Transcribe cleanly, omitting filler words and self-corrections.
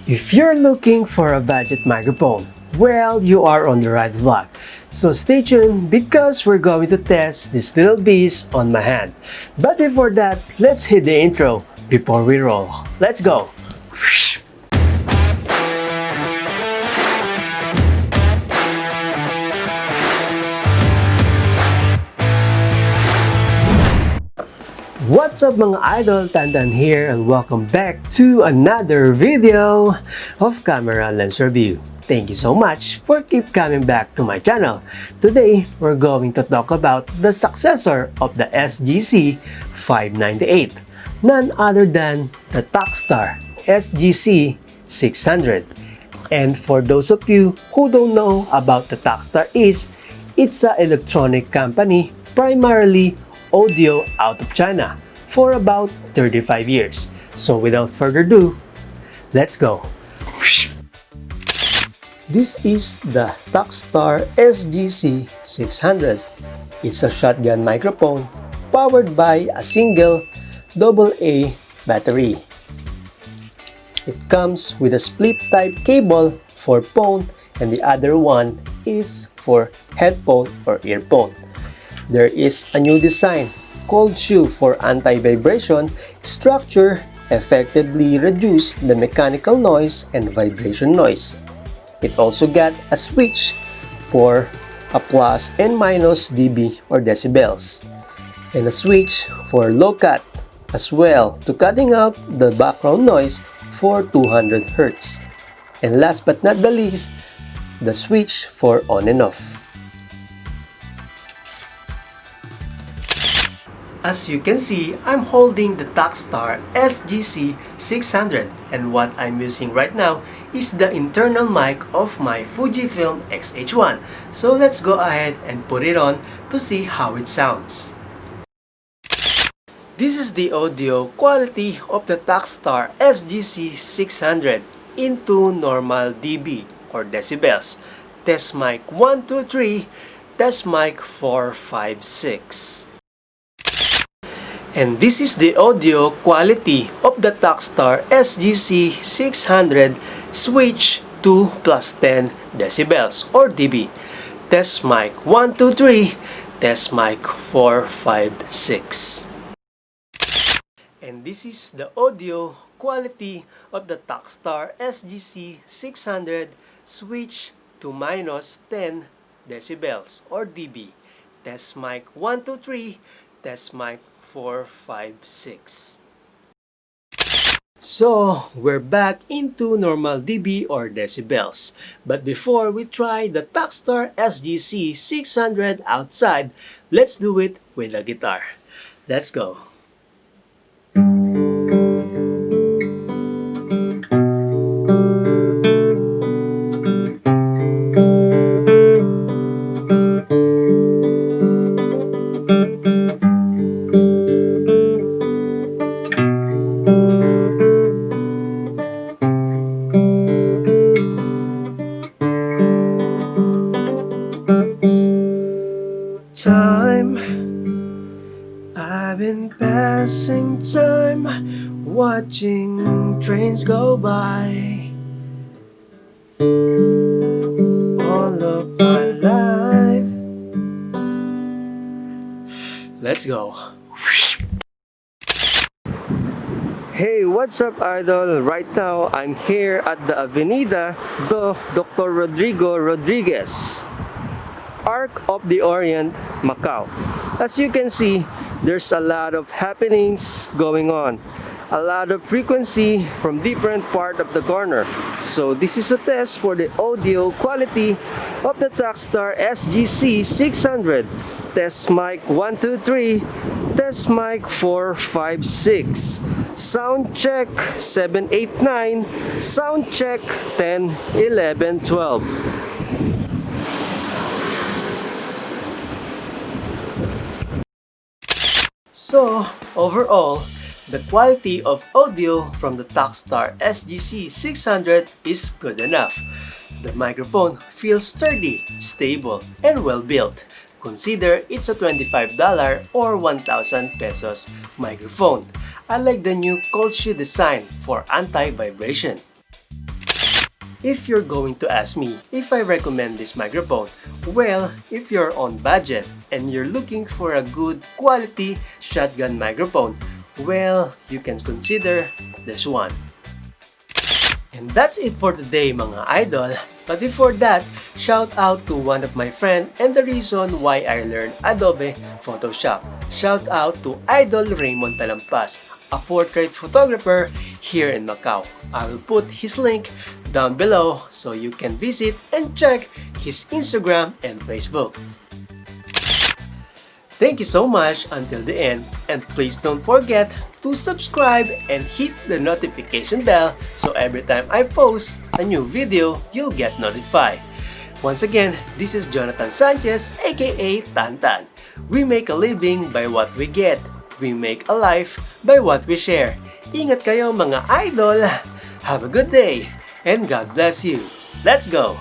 If you're looking for a budget microphone, well, you are on the right vlog. So stay tuned because we're going to test this little beast on my hand. But before that, let's hit the intro before we roll. Let's go! What's up mga idol, Tantan here and welcome back to another video of camera lens review. Thank you so much for keep coming back to my channel. Today, we're going to talk about the successor of the SGC-598, none other than the Takstar Sgc-600. And for those of you who don't know about the Takstar it's an electronic company primarily audio out of China for about 35 years. So without further ado, let's go! This is the Takstar Sgc-600. It's a shotgun microphone powered by a single AA battery. It comes with a split type cable for phone and the other one is for headphone or earphone. There is a new design called shoe for anti-vibration structure effectively reduce the mechanical noise and vibration noise. It also got a switch for a plus and minus dB or decibels and a switch for low cut as well to cutting out the background noise for 200 Hz. And last but not the least, the switch for on and off. As you can see, I'm holding the Takstar Sgc-600 and what I'm using right now is the internal mic of my Fujifilm X-H1. So let's go ahead and put it on to see how it sounds. This is the audio quality of the Takstar Sgc-600 into normal dB or decibels. Test mic 1, 2, 3, test mic 4, 5, 6. And this is the audio quality of the Takstar Sgc-600 switch to plus 10 decibels or dB. Test mic 1, 2, 3, test mic 4, 5, 6. And this is the audio quality of the Takstar Sgc-600 switch to minus 10 decibels or dB. Test mic 1, 2, 3, test mic 4, 5, 6. So, we're back into normal dB or decibels. But before we try the Takstar Sgc-600 outside, let's do it with a guitar. Let's go! I've been passing time, watching trains go by. All of my life. Let's go. Hey, what's up idol? Right now, I'm here at the Avenida do Dr. Rodrigo Rodriguez, Arc of the Orient, Macau. As you can see, there's a lot of happenings going on. A lot of frequency from different part of the corner. So this is a test for the audio quality of the Takstar Sgc-600. Test mic 1, 2, 3. Test mic 4, 5, 6. Sound check 7, 8, 9. Sound check 10, 11, 12. So, overall, the quality of audio from the Takstar Sgc-600 is good enough. The microphone feels sturdy, stable, and well built. Consider it's a $25 or 1,000 pesos microphone. I like the new cold shoe design for anti-vibration. If you're going to ask me if I recommend this microphone, well, if you're on budget and you're looking for a good quality shotgun microphone, well, you can consider this one. And that's it for today mga idol. But before that, shout out to one of my friends and the reason why I learned Adobe Photoshop. Shout out to Idol Raymond Talampas, a portrait photographer here in Macau. I will put his link down below so you can visit and check his Instagram and Facebook. Thank you so much until the end, and please don't forget to subscribe and hit the notification bell so every time I post a new video, you'll get notified. Once again, this is Jonathan Sanchez aka Tantan. We make a living by what we get. We make a life by what we share. Ingat kayo mga idol! Have a good day and God bless you. Let's go!